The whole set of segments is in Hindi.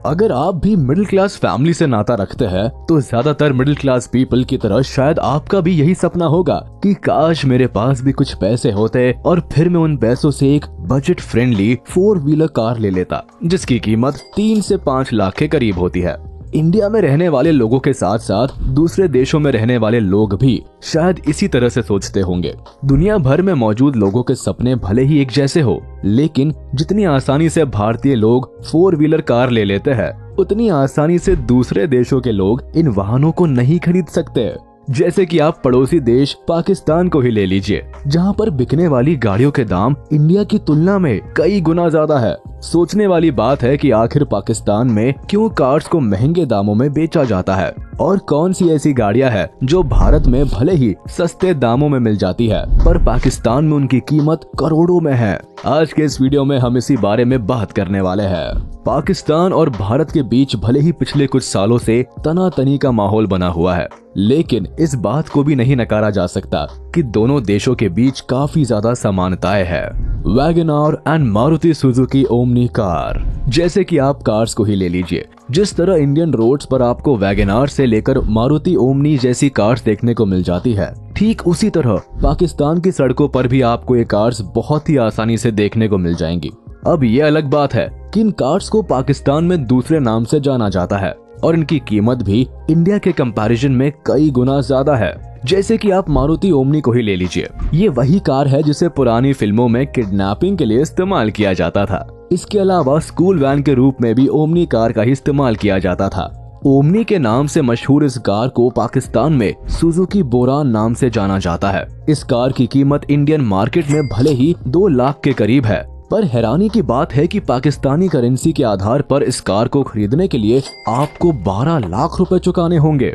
अगर आप भी मिडिल क्लास फैमिली से नाता रखते हैं तो ज्यादातर मिडिल क्लास पीपल की तरह शायद आपका भी यही सपना होगा कि काश मेरे पास भी कुछ पैसे होते और फिर मैं उन पैसों से एक बजट फ्रेंडली 4 व्हीलर कार ले लेता जिसकी कीमत 3 से 5 लाख के करीब होती है। इंडिया में रहने वाले लोगों के साथ साथ दूसरे देशों में रहने वाले लोग भी शायद इसी तरह से सोचते होंगे। दुनिया भर में मौजूद लोगों के सपने भले ही एक जैसे हो, लेकिन जितनी आसानी से भारतीय लोग 4 व्हीलर कार ले लेते हैं उतनी आसानी से दूसरे देशों के लोग इन वाहनों को नहीं खरीद सकते। जैसे कि आप पड़ोसी देश पाकिस्तान को ही ले लीजिए, जहां पर बिकने वाली गाड़ियों के दाम इंडिया की तुलना में कई गुना ज्यादा है। सोचने वाली बात है कि आखिर पाकिस्तान में क्यों कार्स को महंगे दामों में बेचा जाता है और कौन सी ऐसी गाड़ियां हैं जो भारत में भले ही सस्ते दामों में मिल जाती है पर पाकिस्तान में उनकी कीमत करोड़ों में है। आज के इस वीडियो में हम इसी बारे में बात करने वाले हैं। पाकिस्तान और भारत के बीच भले ही पिछले कुछ सालों से तनातनी का माहौल बना हुआ है, लेकिन इस बात को भी नहीं नकारा जा सकता कि दोनों देशों के बीच काफी ज्यादा समानताएं हैं। Wagon R and Maruti Suzuki Omni car. जैसे कि आप कार्स को ही ले लीजिए, जिस तरह इंडियन रोड्स पर आपको वैगन आर से लेकर मारुति ओमनी जैसी कार्स देखने को मिल जाती है, ठीक उसी तरह पाकिस्तान की सड़कों पर भी आपको ये कार्स बहुत ही आसानी से देखने को मिल जाएंगी। अब ये अलग बात है कि इन कार्स को पाकिस्तान में दूसरे नाम से जाना जाता है और इनकी कीमत भी इंडिया के कंपैरिजन में कई गुना ज्यादा है। जैसे कि आप मारुति ओमनी को ही ले लीजिए, ये वही कार है जिसे पुरानी फिल्मों में किडनैपिंग के लिए इस्तेमाल किया जाता था। इसके अलावा स्कूल वैन के रूप में भी ओमनी कार का ही इस्तेमाल किया जाता था। ओमनी के नाम से मशहूर इस कार को पाकिस्तान में सुजुकी बोरान नाम से जाना जाता है। इस कार की कीमत इंडियन मार्केट में भले ही 2 लाख के करीब है, पर हैरानी की बात है कि पाकिस्तानी करेंसी के आधार पर इस कार को खरीदने के लिए आपको 12 लाख रुपए चुकाने होंगे।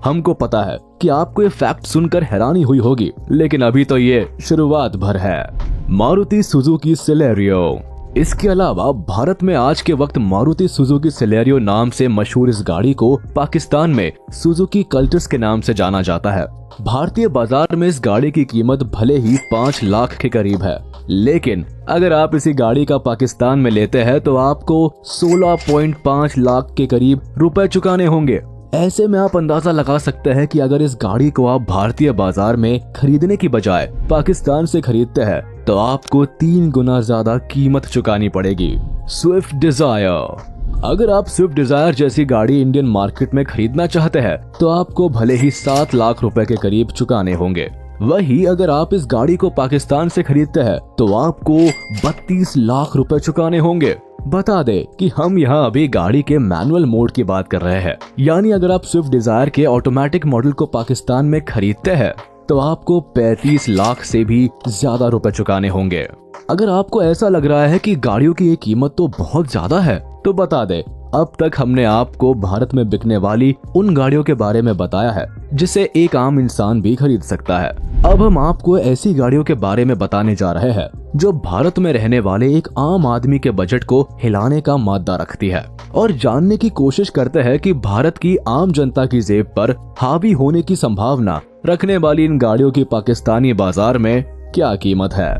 हमको पता है कि आपको ये फैक्ट सुनकर हैरानी हुई होगी, लेकिन अभी तो ये शुरुआत भर है। Maruti Suzuki Celerio. इसके अलावा भारत में आज के वक्त मारुति सुजुकी सिलेरियो नाम से मशहूर इस गाड़ी को पाकिस्तान में सुजुकी कल्टस के नाम से जाना जाता है। भारतीय बाजार में इस गाड़ी की कीमत भले ही 5 लाख के करीब है, लेकिन अगर आप इसी गाड़ी का पाकिस्तान में लेते हैं तो आपको 16.5 लाख के करीब रुपए चुकाने होंगे। ऐसे में आप अंदाजा लगा सकते हैं कि अगर इस गाड़ी को आप भारतीय बाजार में खरीदने की बजाय पाकिस्तान से खरीदते हैं तो आपको 3 गुना ज्यादा कीमत चुकानी पड़ेगी। Swift Dzire. अगर आप स्विफ्ट डिजायर जैसी गाड़ी इंडियन मार्केट में खरीदना चाहते हैं तो आपको भले ही 7 लाख रुपए के करीब चुकाने होंगे। वही अगर आप इस गाड़ी को पाकिस्तान से खरीदते हैं तो आपको 32 लाख रुपए चुकाने होंगे। बता दे कि हम यहाँ अभी गाड़ी के मैनुअल मोड की बात कर रहे हैं, यानी अगर आप स्विफ्ट डिजायर के ऑटोमेटिक मॉडल को पाकिस्तान में खरीदते हैं तो आपको 35 लाख से भी ज्यादा रुपए चुकाने होंगे। अगर आपको ऐसा लग रहा है कि गाड़ियों की ये कीमत तो बहुत ज्यादा है तो बता दे, अब तक हमने आपको भारत में बिकने वाली उन गाड़ियों के बारे में बताया है जिसे एक आम इंसान भी खरीद सकता है। अब हम आपको ऐसी गाड़ियों के बारे में बताने जा रहे हैं जो भारत में रहने वाले एक आम आदमी के बजट को हिलाने का मादा रखती है और जानने की कोशिश करते हैं कि भारत की आम जनता की जेब पर हावी होने की संभावना रखने वाली इन गाड़ियों की पाकिस्तानी बाजार में क्या कीमत है।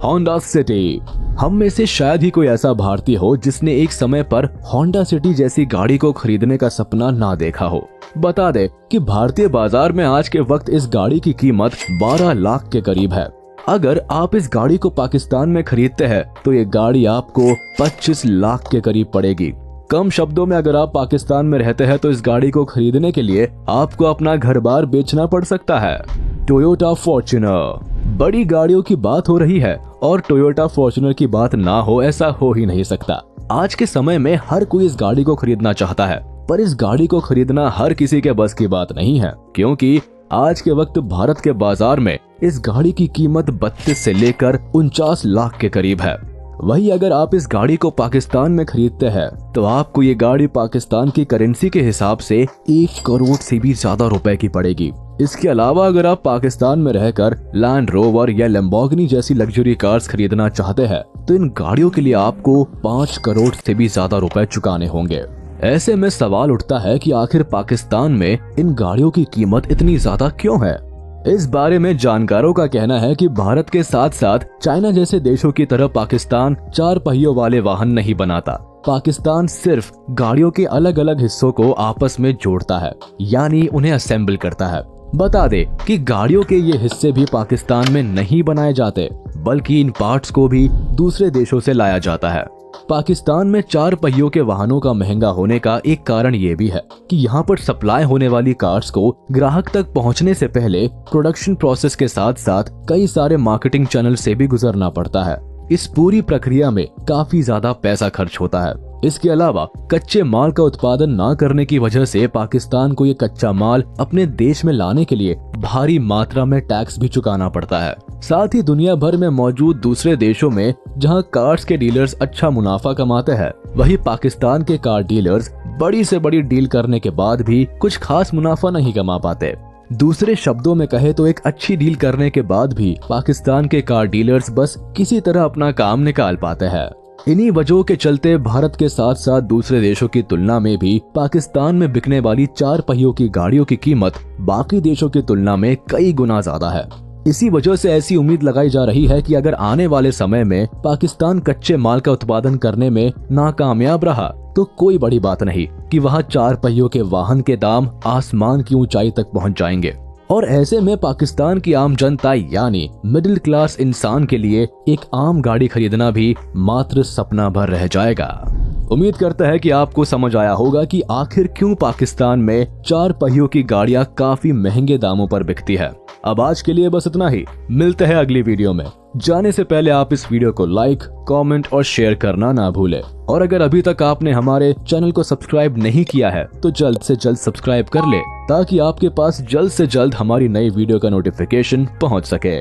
Honda city. हम में से शायद ही कोई ऐसा भारतीय हो जिसने एक समय पर होंडा सिटी जैसी गाड़ी को खरीदने का सपना ना देखा हो। बता दे कि भारतीय बाजार में आज के वक्त इस गाड़ी की कीमत 12 लाख के करीब है। अगर आप इस गाड़ी को पाकिस्तान में खरीदते हैं तो ये गाड़ी आपको 25 लाख के करीब पड़ेगी। कम शब्दों में अगर आप पाकिस्तान में रहते हैं तो इस गाड़ी को खरीदने के लिए आपको अपना घर बार बेचना पड़ सकता है। Toyota Fortuner. बड़ी गाड़ियों की बात हो रही है और टोयोटा फॉर्च्यूनर की बात ना हो ऐसा हो ही नहीं सकता। आज के समय में हर कोई इस गाड़ी को खरीदना चाहता है, पर इस गाड़ी को खरीदना हर किसी के बस की बात नहीं है, क्योंकि आज के वक्त भारत के बाजार में इस गाड़ी की कीमत 32 से लेकर 49 लाख के करीब है। वही अगर आप इस गाड़ी को पाकिस्तान में खरीदते हैं तो आपको ये गाड़ी पाकिस्तान की करेंसी के हिसाब से 1 करोड़ से भी ज्यादा रुपए की पड़ेगी। इसके अलावा अगर आप पाकिस्तान में रहकर लैंड रोवर या लैम्बोर्गिनी जैसी लग्जरी कार्स खरीदना चाहते हैं तो इन गाड़ियों के लिए आपको 5 करोड़ से भी ज्यादा रुपए चुकाने होंगे। ऐसे में सवाल उठता है कि आखिर पाकिस्तान में इन गाड़ियों की कीमत इतनी ज्यादा क्यों है। इस बारे में जानकारों का कहना है कि भारत के साथ साथ चाइना जैसे देशों की तरह पाकिस्तान 4 पहियों वाले वाहन नहीं बनाता। पाकिस्तान सिर्फ गाड़ियों के अलग अलग हिस्सों को आपस में जोड़ता है, यानी उन्हें असेंबल करता है। बता दे कि गाड़ियों के ये हिस्से भी पाकिस्तान में नहीं बनाए जाते, बल्कि इन पार्ट्स को भी दूसरे देशों से लाया जाता है। पाकिस्तान में 4 पहियों के वाहनों का महंगा होने का एक कारण ये भी है कि यहाँ पर सप्लाई होने वाली कार्स को ग्राहक तक पहुँचने से पहले प्रोडक्शन प्रोसेस के साथ साथ कई सारे मार्केटिंग चैनल से भी गुजरना पड़ता है। इस पूरी प्रक्रिया में काफी ज्यादा पैसा खर्च होता है। इसके अलावा कच्चे माल का उत्पादन न करने की वजह से पाकिस्तान को ये कच्चा माल अपने देश में लाने के लिए भारी मात्रा में टैक्स भी चुकाना पड़ता है। साथ ही दुनिया भर में मौजूद दूसरे देशों में जहां कार्स के डीलर्स अच्छा मुनाफा कमाते हैं, वहीं पाकिस्तान के कार डीलर्स बड़ी से बड़ी डील करने के बाद भी कुछ खास मुनाफा नहीं कमा पाते। दूसरे शब्दों में कहे तो एक अच्छी डील करने के बाद भी पाकिस्तान के कार डीलर्स बस किसी तरह अपना काम निकाल पाते हैं। इन्हीं वजहों के चलते भारत के साथ साथ दूसरे देशों की तुलना में भी पाकिस्तान में बिकने वाली 4 पहियों की गाड़ियों की कीमत बाकी देशों की तुलना में कई गुना ज्यादा है। इसी वजह से ऐसी उम्मीद लगाई जा रही है कि अगर आने वाले समय में पाकिस्तान कच्चे माल का उत्पादन करने में नाकामयाब रहा तो कोई बड़ी बात नहीं कि वहाँ 4 पहियों के वाहन के दाम आसमान की ऊंचाई तक पहुँच जाएंगे और ऐसे में पाकिस्तान की आम जनता यानी मिडिल क्लास इंसान के लिए एक आम गाड़ी खरीदना भी मात्र सपना भर रह जाएगा। उम्मीद करता है कि आपको समझ आया होगा कि आखिर क्यों पाकिस्तान में 4 पहियों की गाड़ियां काफी महंगे दामों पर बिकती है। अब आज के लिए बस इतना ही, मिलते हैं अगली वीडियो में। जाने से पहले आप इस वीडियो को लाइक, कमेंट और शेयर करना ना भूलें। और अगर अभी तक आपने हमारे चैनल को सब्सक्राइब नहीं किया है तो जल्द से जल्द सब्सक्राइब कर ले, ताकि आपके पास जल्द से जल्द हमारी नई वीडियो का नोटिफिकेशन पहुंच सके।